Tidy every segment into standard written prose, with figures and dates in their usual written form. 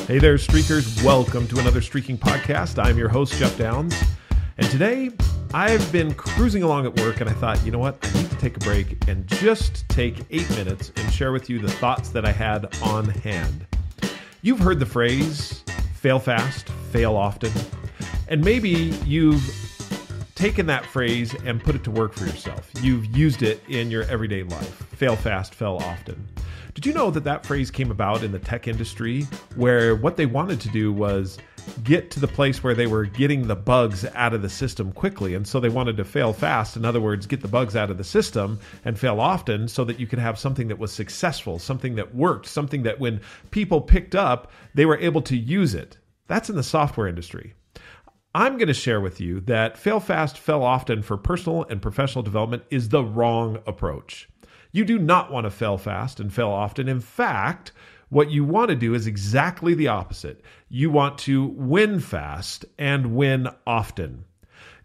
Hey there, Streakers. Welcome to another Streaking podcast. I'm your host, Jeff Downs. And today, I've been cruising along at work and I thought, you know what? I need to take a break and just take 8 minutes and share with you the thoughts that I had on hand. You've heard the phrase, fail fast, fail often. And maybe you've taken that phrase and put it to work for yourself. You've used it in your everyday life. Fail fast, fail often. Did you know that that phrase came about in the tech industry where what they wanted to do was get to the place where they were getting the bugs out of the system quickly. And so they wanted to fail fast. In other words, get the bugs out of the system and fail often so that you could have something that was successful, something that worked, something that when people picked up, they were able to use it. That's in the software industry. I'm going to share with you that fail fast, fail often for personal and professional development is the wrong approach. You do not want to fail fast and fail often. In fact, what you want to do is exactly the opposite. You want to win fast and win often.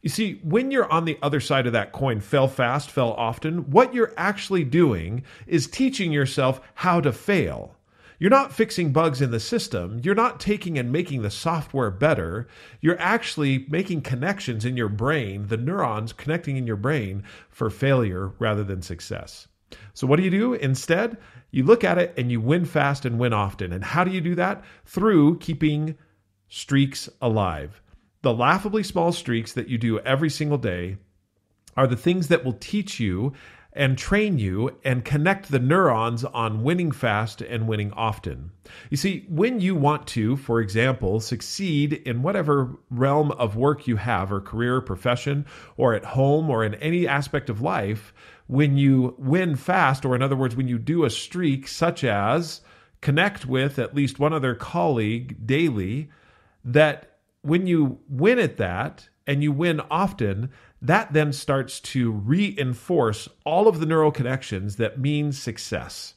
You see, when you're on the other side of that coin, fail fast, fail often, what you're actually doing is teaching yourself how to fail. You're not fixing bugs in the system. You're not taking and making the software better. You're actually making connections in your brain, the neurons connecting in your brain for failure rather than success. So what do? Instead, you look at it and you win fast and win often. And how do you do that? Through keeping streaks alive. The laughably small streaks that you do every single day are the things that will teach you and train you and connect the neurons on winning fast and winning often. You see, when you want to, for example, succeed in whatever realm of work you have or career, profession, or at home or in any aspect of life, when you win fast, or in other words, when you do a streak such as connect with at least one other colleague daily, that when you win at that and you win often, that then starts to reinforce all of the neural connections that mean success.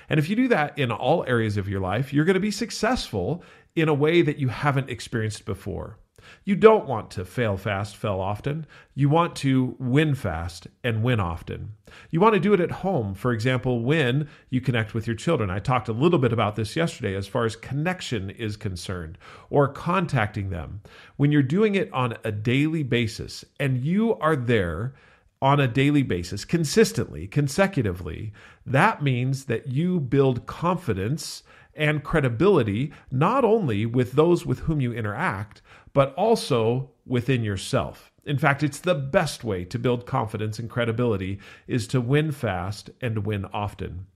And if you do that in all areas of your life, you're going to be successful in a way that you haven't experienced before. You don't want to fail fast, fail often. You want to win fast and win often. You want to do it at home, for example, when you connect with your children. I talked a little bit about this yesterday as far as connection is concerned, or contacting them. When you're doing it on a daily basis and you are there on a daily basis, consistently, consecutively, that means that you build confidence and credibility, not only with those with whom you interact, but also within yourself. In fact, it's the best way to build confidence and credibility is to win fast and win often.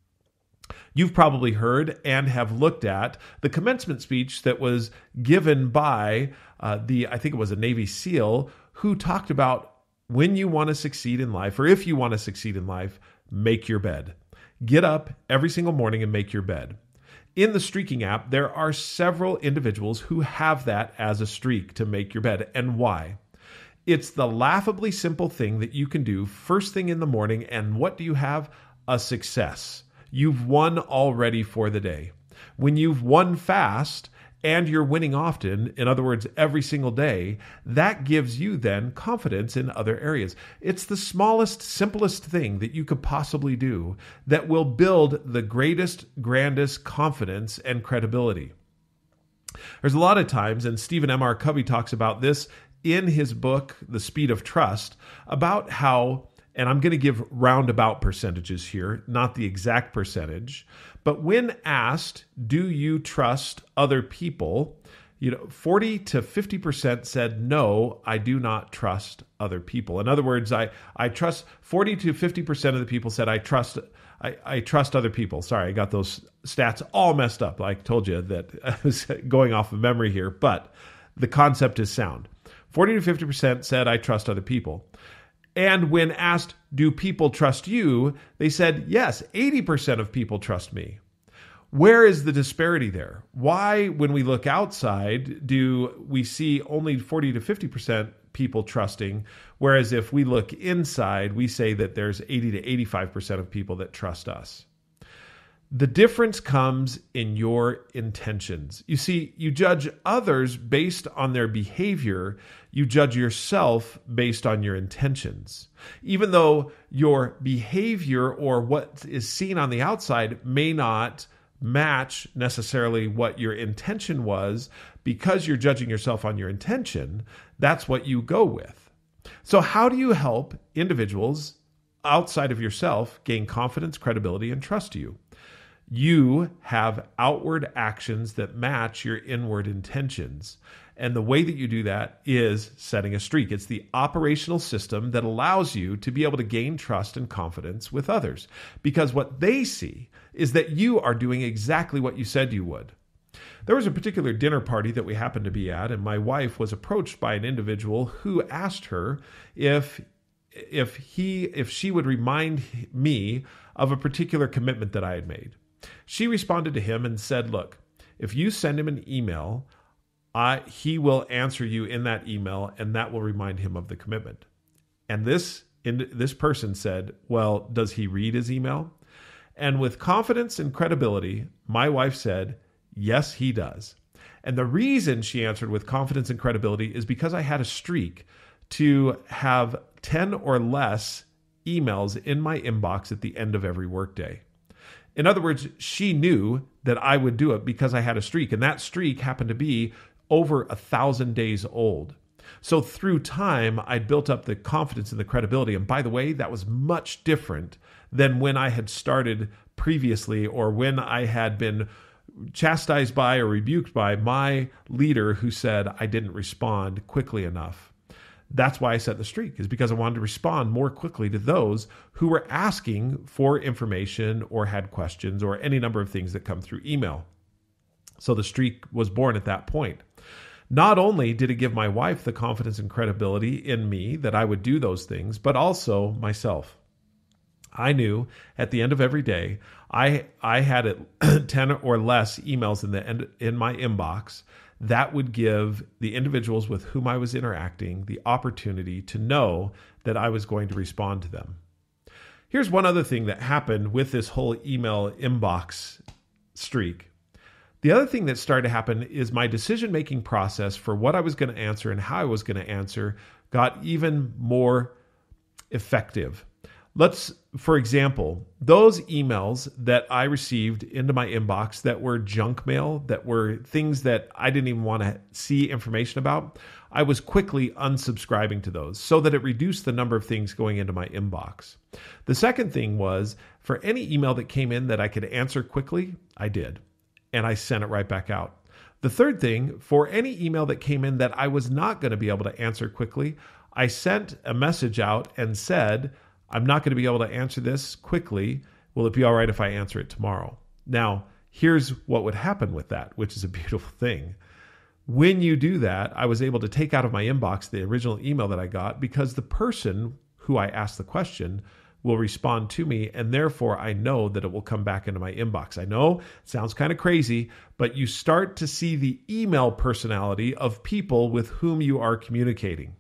You've probably heard and have looked at the commencement speech that was given by I think it was a Navy SEAL, who talked about when you want to succeed in life, or if you want to succeed in life, make your bed. Get up every single morning and make your bed. In the Streaking app, there are several individuals who have that as a streak to make your bed. And why? It's the laughably simple thing that you can do first thing in the morning. And what do you have? A success. You've won already for the day. When you've won fast and you're winning often, in other words, every single day, that gives you then confidence in other areas. It's the smallest, simplest thing that you could possibly do that will build the greatest, grandest confidence and credibility. There's a lot of times, and Stephen M.R. Covey talks about this in his book, The Speed of Trust, about how, and I'm going to give roundabout percentages here, not the exact percentage, but when asked, do you trust other people? 40 to 50% said, no, I do not trust other people. In other words, I trust 40 to 50% of the people said, I trust other people. Sorry, I got those stats all messed up. I told you that I was going off of memory here, but the concept is sound. 40 to 50% said, I trust other people. And when asked, do people trust you? They said, yes, 80% of people trust me. Where is the disparity there? Why, when we look outside, do we see only 40 to 50% people trusting, whereas if we look inside, we say that there's 80 to 85% of people that trust us? The difference comes in your intentions. You see, you judge others based on their behavior. You judge yourself based on your intentions. Even though your behavior or what is seen on the outside may not match necessarily what your intention was, because you're judging yourself on your intention, that's what you go with. So how do you help individuals outside of yourself gain confidence, credibility, and trust you? You have outward actions that match your inward intentions. And the way that you do that is setting a streak. It's the operational system that allows you to be able to gain trust and confidence with others, because what they see is that you are doing exactly what you said you would. There was a particular dinner party that we happened to be at, and my wife was approached by an individual who asked her if she would remind me of a particular commitment that I had made. She responded to him and said, look, if you send him an email, he will answer you in that email, and that will remind him of the commitment. And this person said, well, does he read his email? And with confidence and credibility, my wife said, yes, he does. And the reason she answered with confidence and credibility is because I had a streak to have 10 or less emails in my inbox at the end of every workday. In other words, she knew that I would do it because I had a streak, and that streak happened to be over 1,000 days old. So through time, I built up the confidence and the credibility. And by the way, that was much different than when I had started previously, or when I had been chastised by or rebuked by my leader who said I didn't respond quickly enough. That's why I set the streak, is because I wanted to respond more quickly to those who were asking for information or had questions or any number of things that come through email. So the streak was born at that point. Not only did it give my wife the confidence and credibility in me that I would do those things, but also myself. I knew at the end of every day, I had 10 or less emails in my inbox that would give the individuals with whom I was interacting the opportunity to know that I was going to respond to them. Here's one other thing that happened with this whole email inbox streak. The other thing that started to happen is my decision-making process for what I was going to answer and how I was going to answer got even more effective. For example, those emails that I received into my inbox that were junk mail, that were things that I didn't even want to see information about, I was quickly unsubscribing to those so that it reduced the number of things going into my inbox. The second thing was, for any email that came in that I could answer quickly, I did. And I sent it right back out. The third thing, for any email that came in that I was not going to be able to answer quickly, I sent a message out and said, I'm not going to be able to answer this quickly. Will it be all right if I answer it tomorrow? Now, here's what would happen with that, which is a beautiful thing. When you do that, I was able to take out of my inbox the original email that I got, because the person who I asked the question will respond to me, and therefore I know that it will come back into my inbox. I know it sounds kind of crazy, but you start to see the email personality of people with whom you are communicating.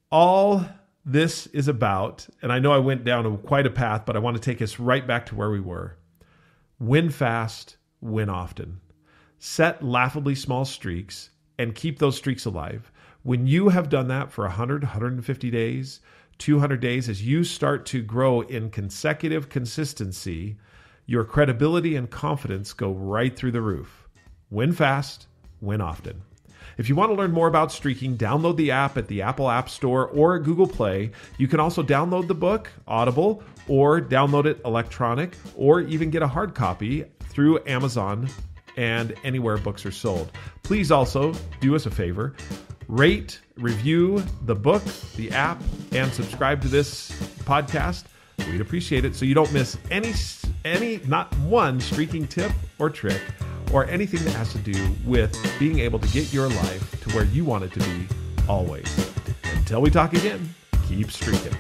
All this is about, and I know I went down quite a path, but I want to take us right back to where we were. Win fast, win often. Set laughably small streaks and keep those streaks alive. When you have done that for 100, 150 days, 200 days, as you start to grow in consecutive consistency, your credibility and confidence go right through the roof. Win fast, win often. If you want to learn more about streaking, download the app at the Apple App Store or Google Play. You can also download the book, Audible, or download it electronic, or even get a hard copy through Amazon and anywhere books are sold. Please also do us a favor. Rate, review the book, the app, and subscribe to this podcast. We'd appreciate it so you don't miss any, not one streaking tip or trick or anything that has to do with being able to get your life to where you want it to be always. Until we talk again, keep streaking.